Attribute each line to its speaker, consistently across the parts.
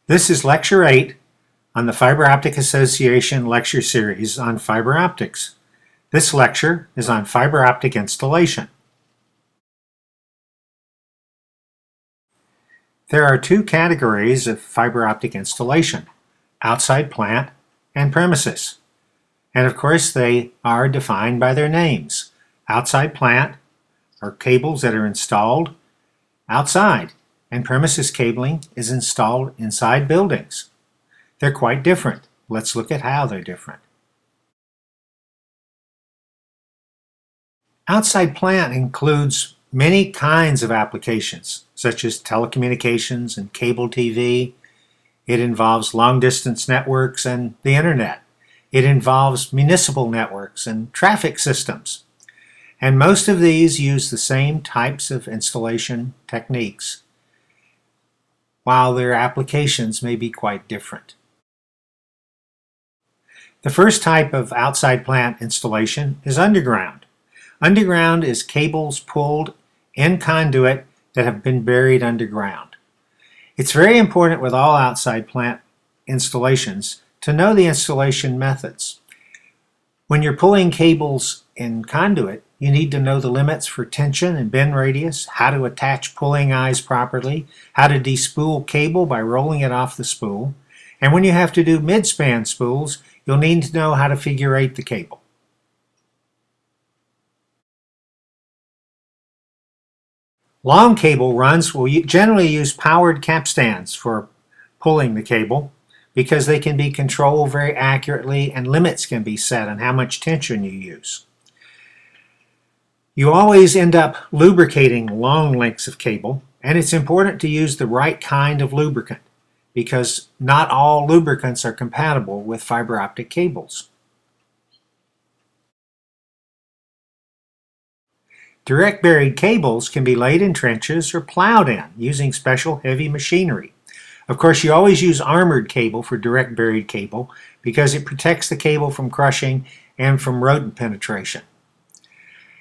Speaker 1: This is Lecture 8 on the Fiber Optic Association lecture series on fiber optics. This lecture is on fiber optic installation. There are two categories of fiber optic installation: outside plant and premises. And of course they are defined by their names. Outside plant are cables that are installed outside, and premises cabling is installed inside buildings. They're quite different. Let's look at how they're different. Outside plant includes many kinds of applications, such as telecommunications and cable TV. It involves long-distance networks and the internet. It involves municipal networks and traffic systems. And most of these use the same types of installation techniques, while their applications may be quite different. The first type of outside plant installation is underground. Underground is cables pulled in conduit that have been buried underground. It's very important with all outside plant installations to know the installation methods. When you're pulling cables in conduit, you need to know the limits for tension and bend radius, how to attach pulling eyes properly, how to despool cable by rolling it off the spool, and when you have to do mid-span spools, you'll need to know how to figure eight the cable. Long cable runs will generally use powered capstans for pulling the cable because they can be controlled very accurately and limits can be set on how much tension you use. You always end up lubricating long lengths of cable, and it's important to use the right kind of lubricant because not all lubricants are compatible with fiber optic cables. Direct buried cables can be laid in trenches or plowed in using special heavy machinery. Of course, you always use armored cable for direct buried cable because it protects the cable from crushing and from rodent penetration.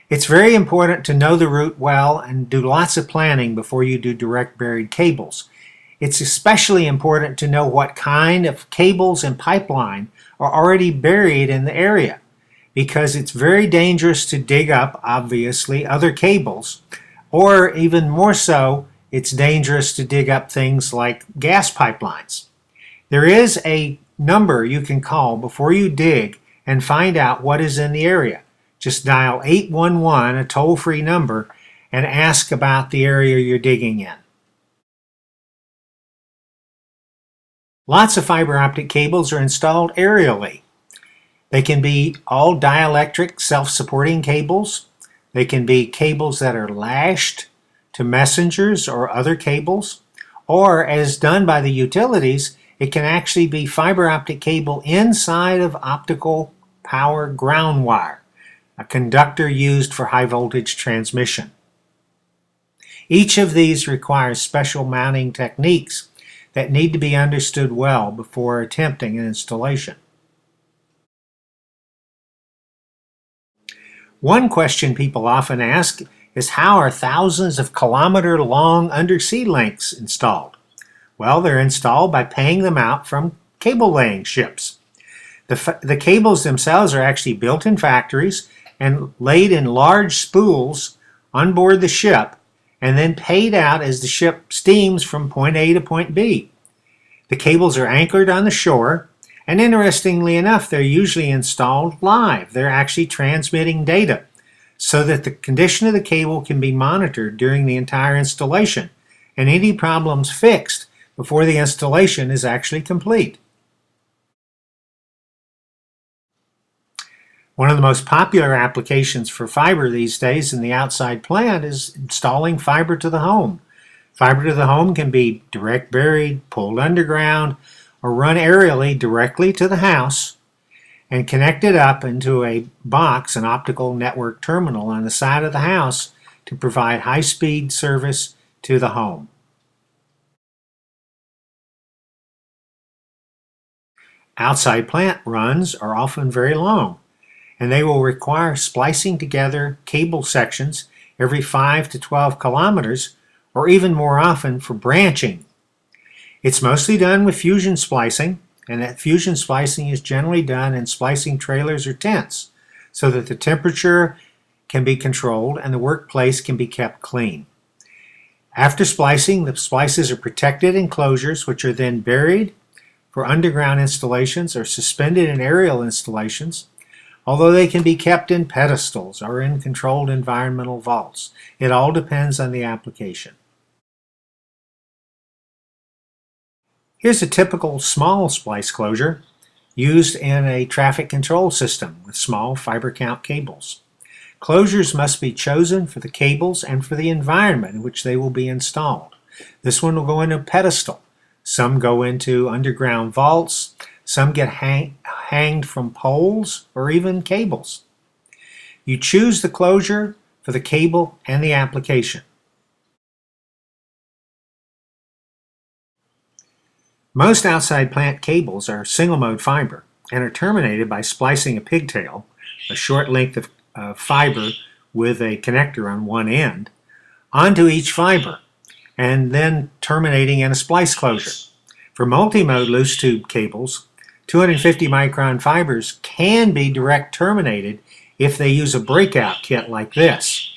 Speaker 1: It's very important to know the route well and do lots of planning before you do direct buried cables. It's especially important to know what kind of cables and pipeline are already buried in the area, because it's very dangerous to dig up, obviously, other cables, or even more so, it's dangerous to dig up things like gas pipelines. There is a number you can call before you dig and find out what is in the area. Just dial 811, a toll-free number, and ask about the area you're digging in. Lots of fiber optic cables are installed aerially. They can be all dielectric self-supporting cables. They can be cables that are lashed to messengers or other cables. Or, as done by the utilities, it can actually be fiber optic cable inside of optical power ground wire, a conductor used for high voltage transmission. Each of these requires special mounting techniques that need to be understood well before attempting an installation. One question people often ask is, how are thousands of kilometer-long undersea links installed? Well, they're installed by paying them out from cable-laying ships. The cables themselves are actually built in factories and laid in large spools on board the ship and then paid out as the ship steams from point A to point B. The cables are anchored on the shore, and interestingly enough, they're usually installed live. They're actually transmitting data so that the condition of the cable can be monitored during the entire installation and any problems fixed before the installation is actually complete. One of the most popular applications for fiber these days in the outside plant is installing fiber to the home. Fiber to the home can be direct buried, pulled underground, or run aerially directly to the house and connected up into a box, an optical network terminal on the side of the house to provide high-speed service to the home. Outside plant runs are often very long, and they will require splicing together cable sections every 5 to 12 kilometers, or even more often for branching. It's mostly done with fusion splicing, and that fusion splicing is generally done in splicing trailers or tents so that the temperature can be controlled and the workplace can be kept clean. After splicing, the splices are protected in enclosures which are then buried for underground installations or suspended in aerial installations, although they can be kept in pedestals or in controlled environmental vaults. It all depends on the application. Here's a typical small splice closure used in a traffic control system with small fiber count cables. Closures must be chosen for the cables and for the environment in which they will be installed. This one will go into a pedestal. Some go into underground vaults. Some get hanged from poles or even cables. You choose the closure for the cable and the application. Most outside plant cables are single-mode fiber and are terminated by splicing a pigtail, a short length of fiber with a connector on one end, onto each fiber, and then terminating in a splice closure. For multi-mode loose tube cables, 250 micron fibers can be direct terminated if they use a breakout kit like this.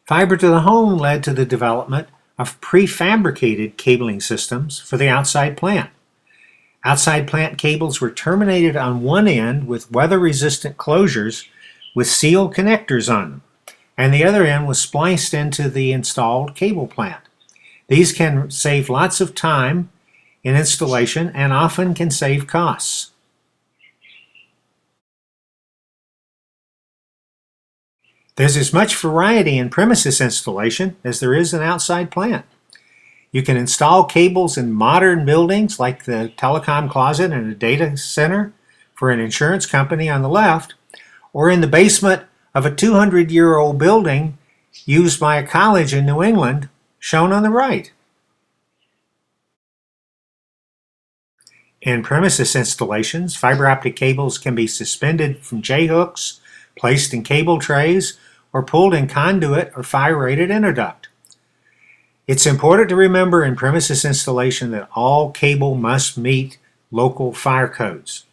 Speaker 1: Fiber to the home led to the development of prefabricated cabling systems for the outside plant. Outside plant cables were terminated on one end with weather-resistant closures with seal connectors on them, and the other end was spliced into the installed cable plant. These can save lots of time in installation and often can save costs. There's as much variety in premises installation as there is in outside plant. You can install cables in modern buildings like the telecom closet in a data center for an insurance company on the left, or in the basement of a 200-year-old building used by a college in New England, shown on the right. In premises installations, fiber optic cables can be suspended from J-hooks, placed in cable trays, or pulled in conduit or fire-rated interduct. It's important to remember in premises installation that all cable must meet local fire codes.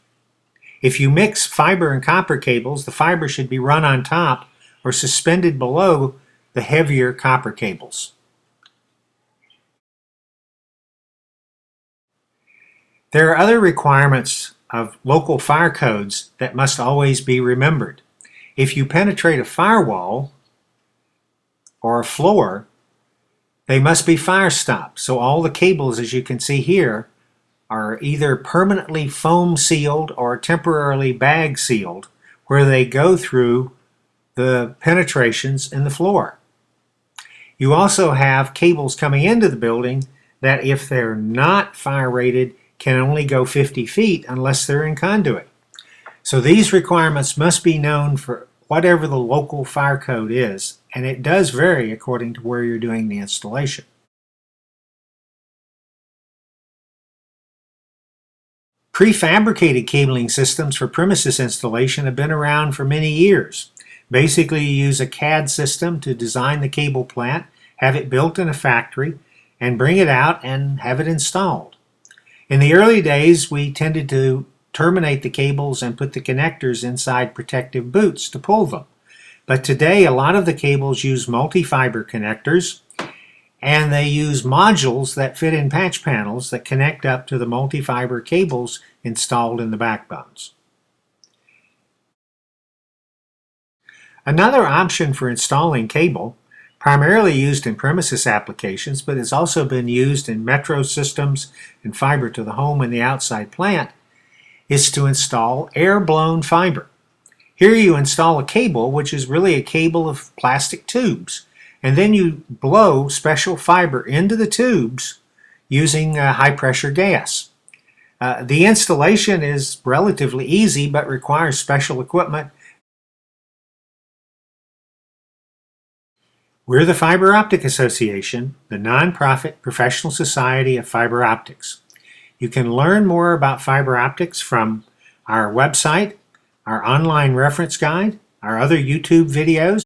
Speaker 1: If you mix fiber and copper cables, the fiber should be run on top or suspended below the heavier copper cables. There are other requirements of local fire codes that must always be remembered. If you penetrate a firewall or a floor, they must be fire stopped. So all the cables, as you can see here, are either permanently foam sealed or temporarily bag sealed, where they go through the penetrations in the floor. You also have cables coming into the building that, if they're not fire rated, can only go 50 feet unless they're in conduit. So these requirements must be known for whatever the local fire code is, and it does vary according to where you're doing the installation. Prefabricated cabling systems for premises installation have been around for many years. Basically, you use a CAD system to design the cable plant, have it built in a factory, and bring it out and have it installed. In the early days, we tended to terminate the cables and put the connectors inside protective boots to pull them. But today, a lot of the cables use multi-fiber connectors, and they use modules that fit in patch panels that connect up to the multi-fiber cables installed in the backbones. Another option for installing cable, primarily used in premises applications, but has also been used in metro systems and fiber to the home and the outside plant, is to install air-blown fiber. Here you install a cable, which is really a cable of plastic tubes, and then you blow special fiber into the tubes using high-pressure gas. The installation is relatively easy but requires special equipment. We're the Fiber Optic Association, the nonprofit professional society of fiber optics. You can learn more about fiber optics from our website, our online reference guide, our other YouTube videos,